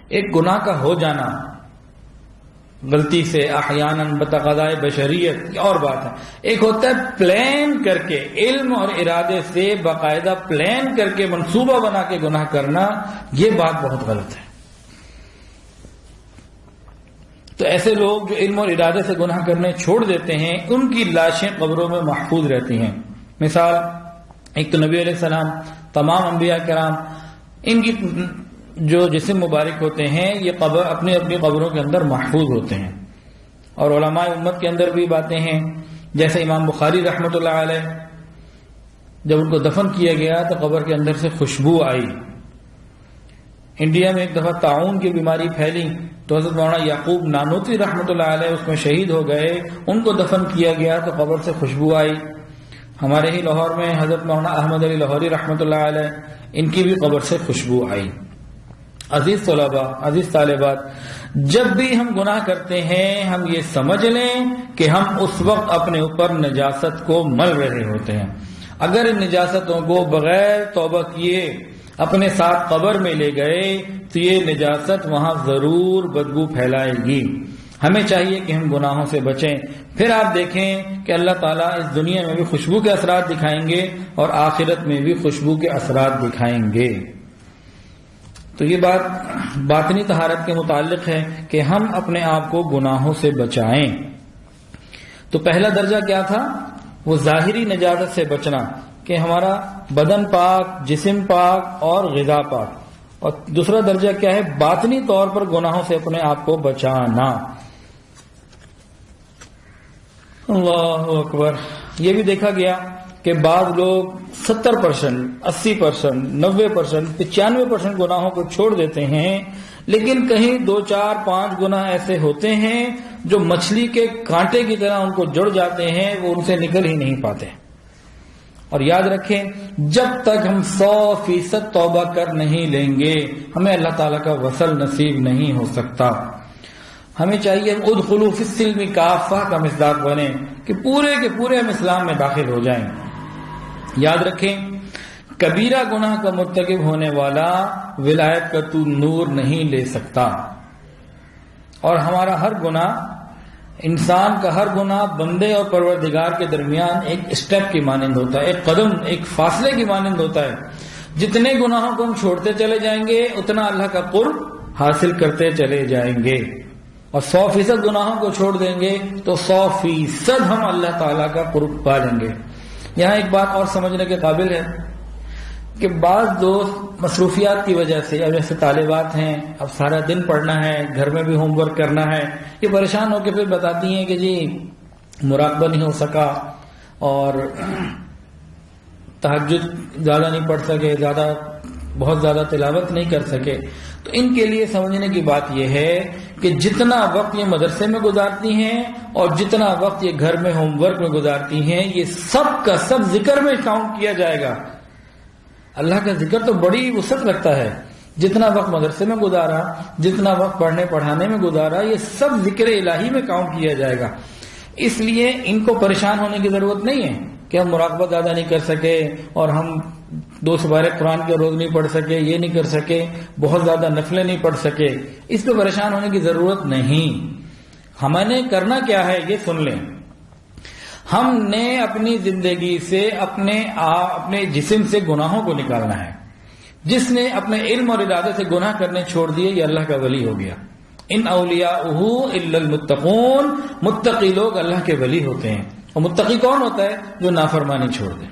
ایک گناہ کا ہو جانا غلطی سے احیاناً بتقاضائے بشریت اور بات ہے، ایک ہوتا ہے پلان کر کے علم اور ارادے سے باقاعدہ پلان کر کے منصوبہ بنا کے گناہ کرنا، یہ بات بہت غلط ہے۔ تو ایسے لوگ جو علم اور ارادے سے گناہ کرنے چھوڑ دیتے ہیں ان کی لاشیں قبروں میں محفوظ رہتی ہیں۔ مثال، ایک تو نبی علیہ السلام، تمام انبیاء کرام، ان کی جو جسم مبارک ہوتے ہیں یہ قبر اپنی اپنی قبروں کے اندر محفوظ ہوتے ہیں، اور علماء امت کے اندر بھی باتیں ہیں، جیسے امام بخاری رحمۃ اللہ علیہ جب ان کو دفن کیا گیا تو قبر کے اندر سے خوشبو آئی۔ انڈیا میں ایک دفعہ طاعون کی بیماری پھیلی تو حضرت مولانا یعقوب نانوتوی رحمۃ اللہ علیہ اس میں شہید ہو گئے، ان کو دفن کیا گیا تو قبر سے خوشبو آئی۔ ہمارے ہی لاہور میں حضرت مولانا احمد علی لاہوری رحمۃ اللہ علیہ، ان کی بھی قبر سے خوشبو آئی۔ عزیز طلباء، عزیز طالبات، جب بھی ہم گناہ کرتے ہیں ہم یہ سمجھ لیں کہ ہم اس وقت اپنے اوپر نجاست کو مل رہے ہوتے ہیں۔ اگر ان نجاستوں کو بغیر توبہ کیے اپنے ساتھ قبر میں لے گئے تو یہ نجاست وہاں ضرور بدبو پھیلائے گی۔ ہمیں چاہیے کہ ہم گناہوں سے بچیں۔ پھر آپ دیکھیں کہ اللہ تعالیٰ اس دنیا میں بھی خوشبو کے اثرات دکھائیں گے اور آخرت میں بھی خوشبو کے اثرات دکھائیں گے۔ تو یہ بات باطنی طہارت کے متعلق ہے کہ ہم اپنے آپ کو گناہوں سے بچائیں۔ تو پہلا درجہ کیا تھا؟ وہ ظاہری نجاست سے بچنا، کہ ہمارا بدن پاک، جسم پاک اور غذا پاک۔ اور دوسرا درجہ کیا ہے؟ باطنی طور پر گناہوں سے اپنے آپ کو بچانا۔ اللہ اکبر۔ یہ بھی دیکھا گیا کہ بعض لوگ 70%، 80%، 90%، 95% گناہوں کو چھوڑ دیتے ہیں، لیکن کہیں 2، 4، 5 گناہ ایسے ہوتے ہیں جو مچھلی کے کانٹے کی طرح ان کو جڑ جاتے ہیں، وہ ان سے نکل ہی نہیں پاتے۔ اور یاد رکھیں، جب تک ہم 100% توبہ کر نہیں لیں گے ہمیں اللہ تعالیٰ کا وصل نصیب نہیں ہو سکتا۔ ہمیں چاہیے ادخلوا فی السلم کافہ کا مصداق بنیں کہ پورے کے پورے ہم اسلام میں داخل ہو جائیں۔ یاد رکھیں، کبیرہ گناہ کا مرتکب ہونے والا ولایت کا تو نور نہیں لے سکتا، اور ہمارا ہر گناہ، انسان کا ہر گناہ بندے اور پروردگار کے درمیان ایک اسٹیپ کی مانند ہوتا ہے، ایک قدم، ایک فاصلے کی مانند ہوتا ہے۔ جتنے گناہوں کو ہم چھوڑتے چلے جائیں گے اتنا اللہ کا قرب حاصل کرتے چلے جائیں گے، اور 100% گناہوں کو چھوڑ دیں گے تو 100% ہم اللہ تعالیٰ کا قرب پا لیں گے۔ یہاں ایک بات اور سمجھنے کے قابل ہے کہ بعض دوست مصروفیات کی وجہ سے، اب جیسے طالبات ہیں، اب سارا دن پڑھنا ہے، گھر میں بھی ہوم ورک کرنا ہے، یہ پریشان ہو کے پھر بتاتی ہیں کہ جی مراقبہ نہیں ہو سکا اور تہجد زیادہ نہیں پڑھ سکے، بہت زیادہ تلاوت نہیں کر سکے۔ تو ان کے لیے سمجھنے کی بات یہ ہے کہ جتنا وقت یہ مدرسے میں گزارتی ہیں اور جتنا وقت یہ گھر میں ہوم ورک میں گزارتی ہیں، یہ سب کا سب ذکر میں کاؤنٹ کیا جائے گا۔ اللہ کا ذکر تو بڑی وسعت رکھتا ہے، جتنا وقت مدرسے میں گزارا، جتنا وقت پڑھنے پڑھانے میں گزارا، یہ سب ذکر الہی میں کاؤنٹ کیا جائے گا۔ اس لیے ان کو پریشان ہونے کی ضرورت نہیں ہے کہ ہم مراقبہ زیادہ نہیں کر سکے اور ہم 2 سپارے قرآن کے روز نہیں پڑھ سکے، یہ نہیں کر سکے، بہت زیادہ نفلیں نہیں پڑھ سکے، اس پہ پریشان ہونے کی ضرورت نہیں۔ ہمیں نے کرنا کیا ہے یہ سن لیں۔ ہم نے اپنی زندگی سے اپنے جسم سے گناہوں کو نکالنا ہے۔ جس نے اپنے علم اور ارادے سے گناہ کرنے چھوڑ دیے یہ اللہ کا ولی ہو گیا۔ ان اولیاءہ الا المتقون، متقی لوگ اللہ کے ولی ہوتے ہیں۔ اور متقی کون ہوتا ہے؟ جو نافرمانی چھوڑ دے۔